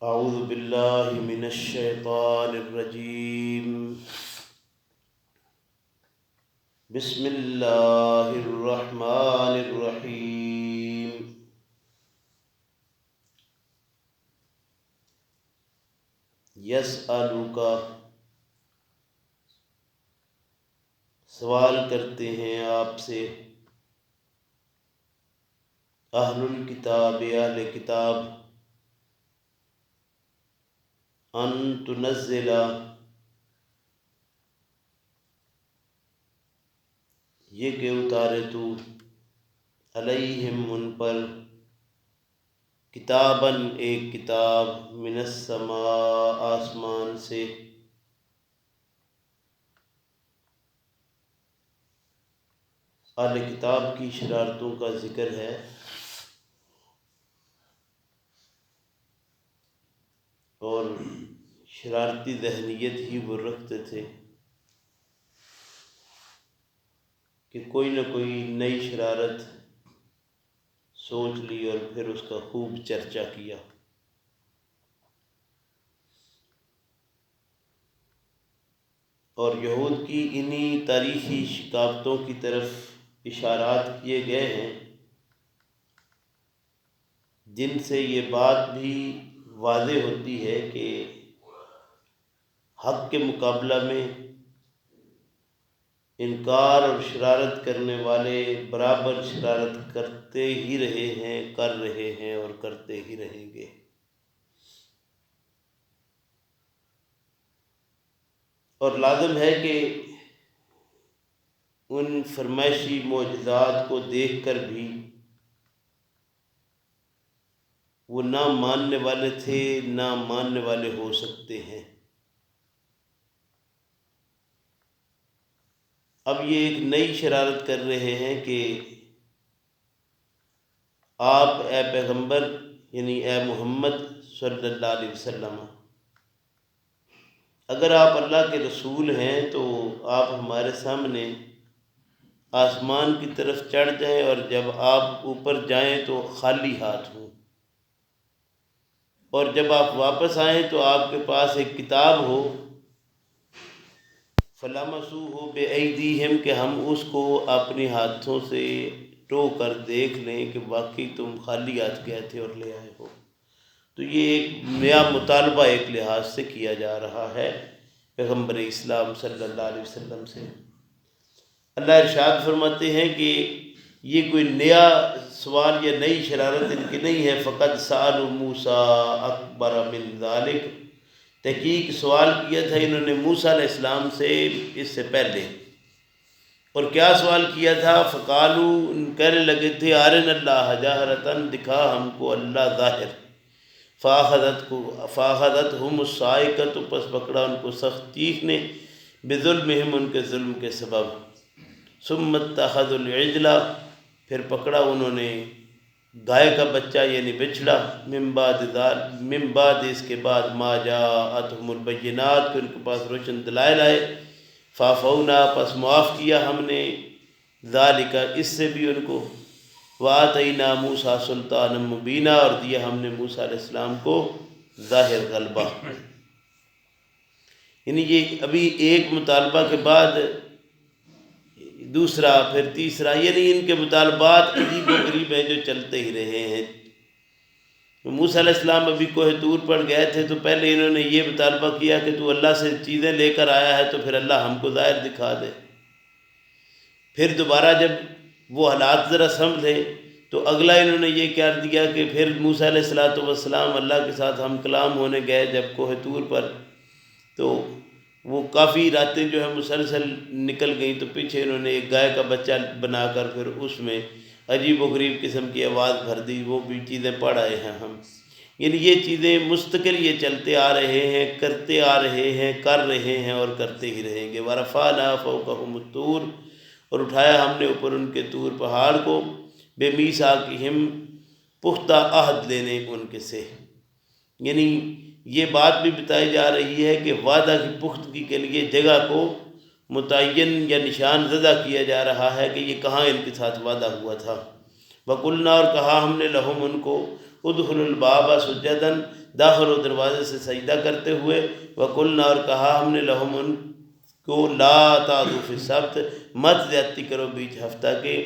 اعوذ باللہ من الشیطان الرجیم بسم اللہ الرحمن الرحیم یسألک سوال کرتے ہیں آپ سے اہل الکتاب اہل کتاب ان تنزل یہ کہ اتارے تو علیہم ان پر کتاباً ایک کتاب من السماء آسمان سے اہل کتاب کی شرارتوں کا ذکر ہے اور شرارتی ذہنیت ہی وہ رکھتے تھے کہ کوئی نہ کوئی نئی شرارت سوچ لی اور پھر اس کا خوب چرچا کیا۔ اور یہود کی انہی تاریخی ثقافتوں کی طرف اشارات کیے گئے ہیں جن سے یہ بات بھی واضح ہوتی ہے کہ حق کے مقابلہ میں انکار اور شرارت کرنے والے برابر شرارت کرتے ہی رہے ہیں، کر رہے ہیں اور کرتے ہی رہیں گے۔ اور لازم ہے کہ ان فرمائشی معجزات کو دیکھ کر بھی وہ نہ ماننے والے تھے نہ ماننے والے ہو سکتے ہیں۔ اب یہ ایک نئی شرارت کر رہے ہیں کہ آپ اے پیغمبر یعنی اے محمد صلی اللہ علیہ وسلم اگر آپ اللہ کے رسول ہیں تو آپ ہمارے سامنے آسمان کی طرف چڑھ جائیں اور جب آپ اوپر جائیں تو خالی ہاتھ ہوں، اور جب آپ واپس آئیں تو آپ کے پاس ایک کتاب ہو فَلَمَسُوهُ بِأَيْدِيهِمْ کہ ہم اس کو اپنے ہاتھوں سے ٹو کر دیکھ لیں کہ واقعی تم خالی ہاتھ گئے تھے اور لے آئے ہو۔ تو یہ ایک نیا مطالبہ ایک لحاظ سے کیا جا رہا ہے پیغمبر اسلام صلی اللہ علیہ وسلم سے۔ اللہ ارشاد فرماتے ہیں کہ یہ کوئی نیا سوال یا نئی شرارت ان کی نہیں ہے۔ فقط سألوا موسیٰ اکبر من ذلک تحقیق سوال کیا تھا انہوں نے موسیٰ علیہ السلام سے اس سے پہلے، اور کیا سوال کیا تھا؟ فقالوا کہنے لگے تھے ارنا اللہ جہرتاً دکھا ہم کو اللہ ظاہر، فاخذتهم الصاعقۃ پس پکڑا ان کو سخت چیخ نے، بظلمہم ان کے ظلم کے سبب، ثم اتخذوا العجل پھر پکڑا انہوں نے گائے کا بچہ یعنی بچڑا، من بعد اس کے بعد ما جاءتهم البینات کہ ان کے پاس روشن دلائل آئے، فعفونا پس معاف کیا ہم نے، ذالک اس سے بھی ان کو، وآتینا موسیٰ سلطانا مبینا اور دیا ہم نے موسیٰ علیہ السلام کو ظاہر غلبہ۔ یعنی یہ ابھی ایک مطالبہ کے بعد دوسرا پھر تیسرا، یعنی ان کے مطالبات عجیب و غریب ہیں جو چلتے ہی رہے ہیں۔ موسیٰ علیہ السلام ابھی کوہ طور پر گئے تھے تو پہلے انہوں نے یہ مطالبہ کیا کہ تو اللہ سے چیزیں لے کر آیا ہے تو پھر اللہ ہم کو ظاہر دکھا دے۔ پھر دوبارہ جب وہ حالات ذرا سنبھلے تو اگلا انہوں نے یہ کہہ دیا کہ پھر موسیٰ علیہ السلام اللہ کے ساتھ ہم کلام ہونے گئے جب کوہ طور پر، تو وہ کافی راتیں جو ہے مسلسل نکل گئیں، تو پیچھے انہوں نے ایک گائے کا بچہ بنا کر پھر اس میں عجیب و غریب قسم کی آواز بھر دی، وہ بھی چیزیں پڑھ آئے ہیں ہم۔ یعنی یہ چیزیں مستقل یہ چلتے آ رہے ہیں، کرتے آ رہے ہیں، کر رہے ہیں اور کرتے ہی رہیں گے۔ وَرَفَعْنَا فَوْقَهُمُ الطُّورَ اور اٹھایا ہم نے اوپر ان کے طور پہاڑ کو، بِمِیثَاقِهِمْ پختہ عہد لینے ان کے سے، یعنی یہ بات بھی بتائی جا رہی ہے کہ وعدہ کی پختگی کے لیے جگہ کو متعین یا نشان زدہ کیا جا رہا ہے کہ یہ کہاں ان کے ساتھ وعدہ ہوا تھا۔ وَقُلْنَا اور کہا ہم نے لہم ان کو ادخلوا الباب سجداً داخل و دروازے سے سجدہ کرتے ہوئے، وقلنا اور کہا ہم نے لہم ان کو لا تعدوا فی السبت مت زیادتی کرو بیچ ہفتہ کے،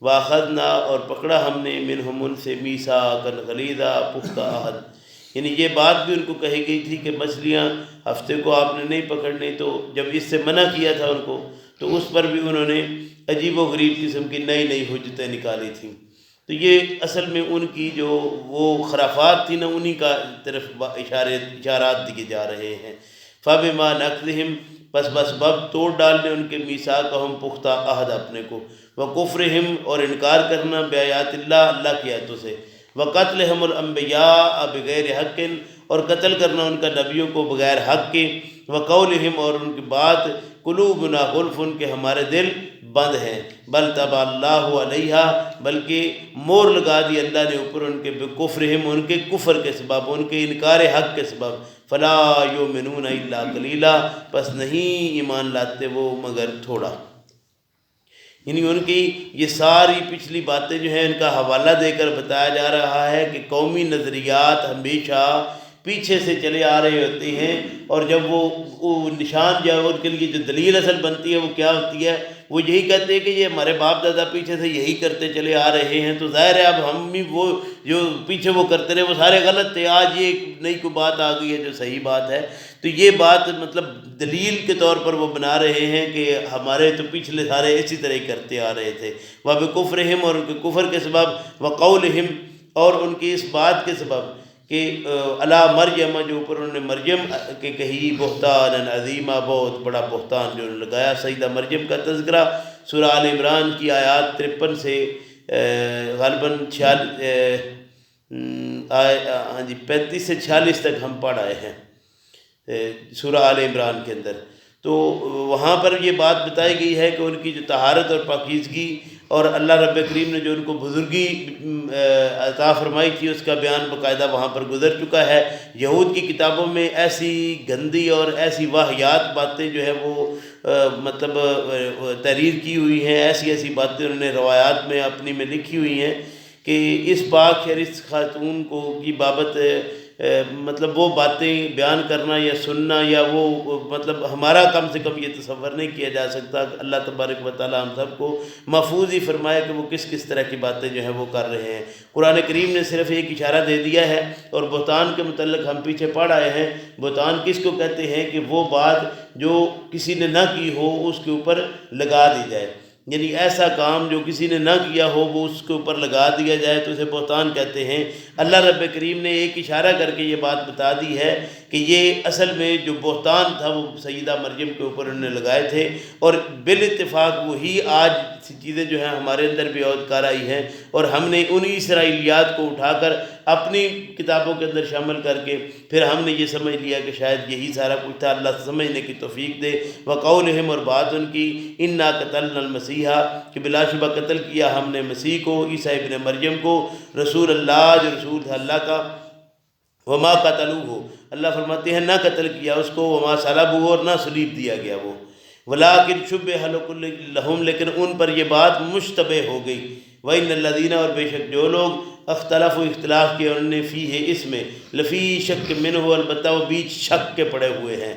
واخذنا اور پکڑا ہم نے منہم ان سے میثاقا غلیظا پختہ عہد، یعنی یہ بات بھی ان کو کہی گئی تھی کہ مچھلیاں ہفتے کو آپ نے نہیں پکڑنی، تو جب اس سے منع کیا تھا ان کو تو اس پر بھی انہوں نے عجیب و غریب قسم کی نئی نئی حجتیں نکالی تھیں۔ تو یہ اصل میں ان کی جو وہ خرافات تھی نا، انہی کا طرف اشارات دیے جا رہے ہیں۔ فَبِمَا نَقْضِهِمْ بس توڑ ڈالنے ان کے میثاقہم پختہ عہد اپنے کو، وَكُفْرِهِمْ اور انکار کرنا بآیات اللہ کی آیتوں سے، وَقَتْلِهِمُ الْأَنْبِيَاءَ بِغَيْرِ حَقٍ اور قتل کرنا ان کا نبیوں کو بغیر حق کے، وَقَوْلِهِمْ اور ان کی بات قُلُوبُنَا غُلْفٌ کہ ہمارے دل بند ہیں، بل طبع اللہ علیہا بلکہ مور لگا دی اللہ نے اوپر ان کے بکفرہم ان کے کفر کے سبب، ان کے انکار حق کے سبب، فلا یؤمنون الا قلیلا پس نہیں ایمان لاتے وہ مگر تھوڑا۔ یعنی ان کی یہ ساری پچھلی باتیں جو ہیں ان کا حوالہ دے کر بتایا جا رہا ہے کہ قومی نظریات ہمیشہ پیچھے سے چلے آ رہے ہوتے ہیں، اور جب وہ نشان جو ان کے لیے جو دلیل اصل بنتی ہے وہ کیا ہوتی ہے، وہ یہی کہتے ہیں کہ یہ ہمارے باپ دادا پیچھے سے یہی کرتے چلے آ رہے ہیں، تو ظاہر ہے اب ہم بھی وہ جو پیچھے وہ کرتے رہے وہ سارے غلط تھے، آج یہ ایک نئی کوئی بات آ گئی ہے جو صحیح بات ہے، تو یہ بات مطلب دلیل کے طور پر وہ بنا رہے ہیں کہ ہمارے تو پچھلے سارے اسی طرح ہی کرتے آ رہے تھے، وَبِكُفْرِهِمْ اور ان کے کفر کے سبب، وَقَوْلِهِمْ اور ان کی اس بات کے سبب کہ علی مریم جو اوپر انہوں نے مریم کے کہی، بہتان عظیمہ بہت بڑا بہتان جو انہوں نے لگایا۔ سیدہ مریم کا تذکرہ سورہ آل عمران کی آیات 53 سے غالباً 35 سے 46 تک ہم پڑھ آئے ہیں سورہ آل عمران کے اندر، تو وہاں پر یہ بات بتائی گئی ہے کہ ان کی جو طہارت اور پاکیزگی اور اللہ رب کریم نے جو ان کو بزرگی عطا فرمائی تھی اس کا بیان باقاعدہ وہاں پر گزر چکا ہے۔ یہود کی کتابوں میں ایسی گندی اور ایسی واہیات باتیں جو ہے وہ مطلب تحریر کی ہوئی ہیں، ایسی ایسی باتیں انہوں نے روایات میں اپنی میں لکھی ہوئی ہیں کہ اس پاک شریف خاتون کو کی بابت مطلب وہ باتیں بیان کرنا یا سننا یا وہ مطلب ہمارا کم سے کم یہ تصور نہیں کیا جا سکتا۔ اللہ تبارک و تعالی ہم سب کو محفوظ ہی فرمائے کہ وہ کس کس طرح کی باتیں جو ہیں وہ کر رہے ہیں۔ قرآن کریم نے صرف ایک اشارہ دے دیا ہے، اور بہتان کے متعلق ہم پیچھے پڑھ آئے ہیں۔ بہتان کس کو کہتے ہیں کہ وہ بات جو کسی نے نہ کی ہو اس کے اوپر لگا دی جائے، یعنی ایسا کام جو کسی نے نہ کیا ہو وہ اس کے اوپر لگا دیا جائے تو اسے بہتان کہتے ہیں۔ اللہ رب کریم نے ایک اشارہ کر کے یہ بات بتا دی ہے کہ یہ اصل میں جو بہتان تھا وہ سیدہ مریم کے اوپر انہوں نے لگائے تھے، اور بالاتفاق وہی آج چیزیں جو ہیں ہمارے اندر بھی عود کار آئی ہیں، اور ہم نے انہی اسرائیلیات کو اٹھا کر اپنی کتابوں کے اندر شامل کر کے پھر ہم نے یہ سمجھ لیا کہ شاید یہی سارا کچھ تھا۔ اللہ سمجھنے کی توفیق دے۔ وقولہم اور بات ان کی، انا قتلنا المسیح کہ بلا شبہ قتل کیا ہم نے مسیح کو، عیسیٰ ابن مریم کو، رسول اللہ جو رسول تھا اللہ کا، وما قتلوہ اللہ فرماتے ہیں نہ قتل کیا اس کو، وما صلبوہ اور نہ صلیب دیا گیا وہ، ولیکن شبہ لہم لیکن ان پر یہ بات مشتبہ ہو گئی، وَإِنَّ الَّذِينَ اور بے شک جو لوگ اختلاف کیا انہوں نے فی ہے اس میں، لفی شک منہ البتہ وہ بیچ شک کے پڑے ہوئے ہیں،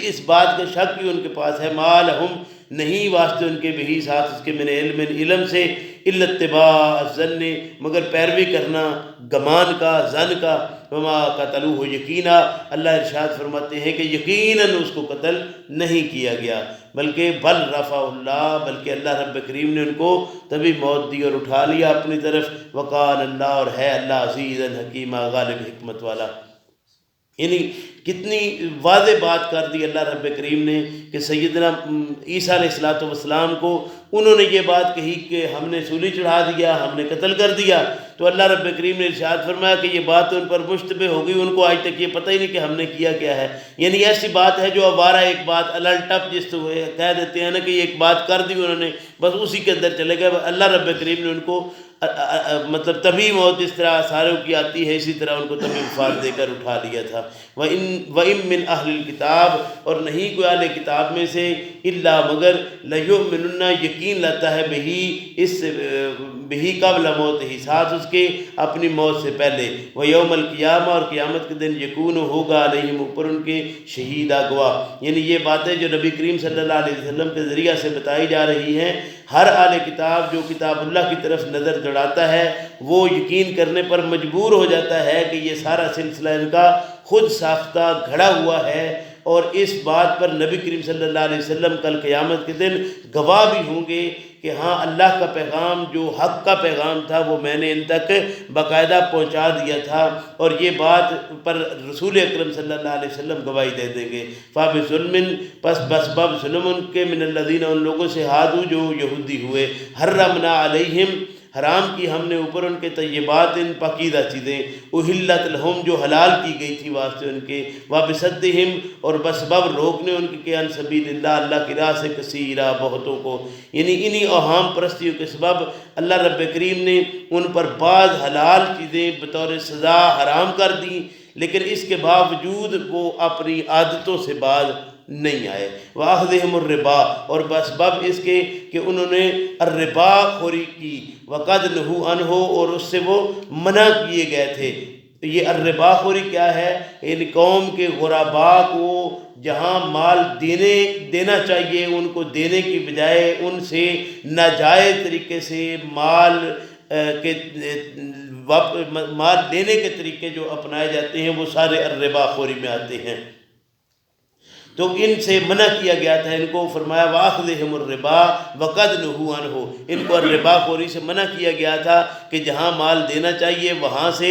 اس بات کا شک بھی ان کے پاس ہے، ما لہم نہیں واسطے ان کے بہی ساتھ اس کے من علم سے، الا اتباع الظن مگر پیروی کرنا گمان کا، ظن کا، وما قتلوہ یقینا اللہ ارشاد فرماتے ہیں کہ یقیناً اس کو قتل نہیں کیا گیا، بلکہ بل رفع اللہ بلکہ اللہ رب کریم نے ان کو تبھی موت دی اور اٹھا لیا اپنی طرف، وقال اللہ اور ہے اللہ عزیزا حکیمہ غالب حکمت والا۔ یعنی کتنی واضح بات کر دی اللہ رب کریم نے کہ سیدنا عیسیٰ علیہ السلام کو انہوں نے یہ بات کہی کہ ہم نے سولی چڑھا دیا، ہم نے قتل کر دیا، تو اللہ رب کریم نے ارشاد فرمایا کہ یہ بات ان پر مشتبہ ہو گئی، ان کو آج تک یہ پتہ ہی نہیں کہ ہم نے کیا کیا ہے۔ یعنی ایسی بات ہے جو آوارہ ایک بات الٹپ جس کو کہہ دیتے ہیں نا کہ یہ ایک بات کر دی انہوں نے، بس اسی کے اندر چلے گئے۔ اللہ رب کریم نے ان کو مطلب طبی موت جس طرح ساروں کی آتی ہے اسی طرح ان کو طبی وفات دے کر اٹھا لیا تھا۔ وَإِن مِّنْ أَهْلِ الْكِتَابِ اور نہیں کوئی اہل کتاب میں سے الا مگر لَيُؤْمِنُنَّ یقین لاتا ہے بہی قبل موت ہی ساتھ اس کے اپنی موت سے پہلے، وَيَوْمَ الْقِيَامَةِ اور قیامت کے دن یکون ہوگا علیہم اوپر ان کے شہیدہ گواہ۔ یعنی یہ باتیں جو نبی کریم صلی اللہ علیہ وسلم کے ذریعہ سے بتائی جا رہی ہیں، ہر اہل کتاب جو کتاب اللہ کی طرف نظر دوڑاتا ہے وہ یقین کرنے پر مجبور ہو جاتا ہے کہ یہ سارا سلسلہ ان کا خود ساختہ گھڑا ہوا ہے، اور اس بات پر نبی کریم صلی اللہ علیہ وسلم کل قیامت کے دن گواہ بھی ہوں گے کہ ہاں اللہ کا پیغام جو حق کا پیغام تھا وہ میں نے ان تک باقاعدہ پہنچا دیا تھا، اور یہ بات پر رسول اکرم صلی اللہ علیہ وسلم گواہی دے دیں گے۔ فَبِظُلْمٍ پس بسبب ظلم ان کے من الذین ان لوگوں سے ہادو جو یہودی ہوئے، حرمنا علیہم حرام کی ہم نے اوپر ان کے طیبات ان پاکیزہ چیزیں، احلت لہم جو حلال کی گئی تھی واسطے ان کے، وبصدہم اور بسبب روکنے ان کے عن سبیل اللہ اللہ کی راہ سے کثیرہ بہتوں کو، یعنی انہی اوہام پرستیوں کے سبب اللہ رب کریم نے ان پر بعض حلال چیزیں بطور سزا حرام کر دیں، لیکن اس کے باوجود وہ اپنی عادتوں سے باز نہیں آئے۔ وَأَخْذِهِمُ الرِّبَا اور بسبب اس کے کہ انہوں نے الربا خوری کی، وَقَدْ نُهُوا عَنْهُ اور اس سے وہ منع کیے گئے تھے۔ یہ الربا خوری کیا ہے؟ ان قوم کے غرباء کو جہاں مال دینا چاہیے ان کو دینے کی بجائے ان سے ناجائز طریقے سے مال لینے کے طریقے جو اپنائے جاتے ہیں وہ سارے الربا خوری میں آتے ہیں، تو ان سے منع کیا گیا تھا۔ ان کو فرمایا وَأَخْذِهِمُ الرِّبَا وَقَدْ نُهُوا عَنْهُ، ان کو الربا خوری سے منع کیا گیا تھا کہ جہاں مال دینا چاہیے وہاں سے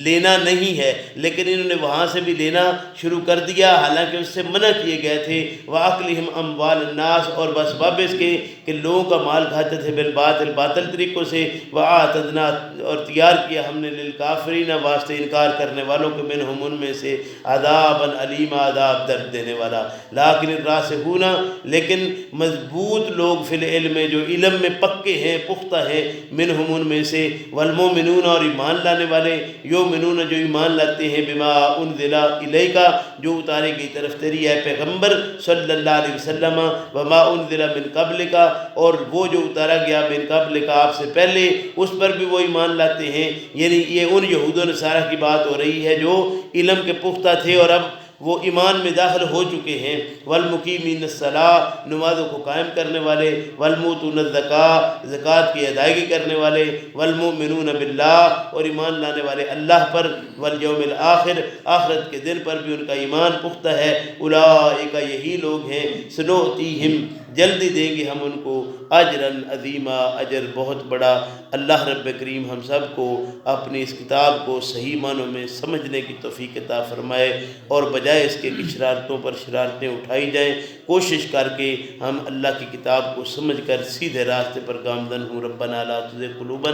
لینا نہیں ہے، لیکن انہوں نے وہاں سے بھی لینا شروع کر دیا حالانکہ اس سے منع کیے گئے تھے۔ وَأَكْلِهِمْ أَمْوَالَ النَّاسِ اور بسبب اس کے کہ لوگوں کا مال کھاتے تھے بالباطل باطل طریقوں سے، وَأَعْتَدْنَا اور تیار کیا ہم نے للکافرین واسطے انکار کرنے والوں کے منہم ان میں سے عذابًا علیما عذاب درد دینے والا۔ لیکن الراسخون لیکن مضبوط لوگ فی العلم جو علم میں پکے ہیں پختہ ہیں، منہم ان میں سے، والمومنون اور ایمان لانے والے، یومنون جو ایمان لاتے ہیں، بما انزل الیک جو اتارے گئی طرف تیری اے پیغمبر صلی اللہ علیہ وسلم، وما انزل من قبلک اور وہ جو اتارا گیا من قبلک آپ سے پہلے اس پر بھی وہ ایمان لاتے ہیں۔ یعنی یہ ان یہود و نصارہ کی بات ہو رہی ہے جو علم کے پختہ تھے اور اب وہ ایمان میں داخل ہو چکے ہیں۔ والمقیمین الصلاۃ نمازوں کو قائم کرنے والے، والموتون الزکاۃ زکوٰۃ کی ادائیگی کرنے والے، والمؤمنون باللہ اور ایمان لانے والے اللہ پر، والیوم الآخر آخرت کے دن پر بھی ان کا ایمان پختہ ہے۔ اولئک یہی لوگ ہیں، سنؤتیہم جلدی دیں گے ہم ان کو، اجراً عظیما اجر بہت بڑا۔ اللہ رب کریم ہم سب کو اپنی اس کتاب کو صحیح معنوں میں سمجھنے کی توفیق عطا فرمائے، اور بجائے اس کے کہ شرارتوں پر شرارتیں اٹھائی جائیں کوشش کر کے ہم اللہ کی کتاب کو سمجھ کر سیدھے راستے پر گامزن ہوں۔ ربنا لا تزغ قلوبنا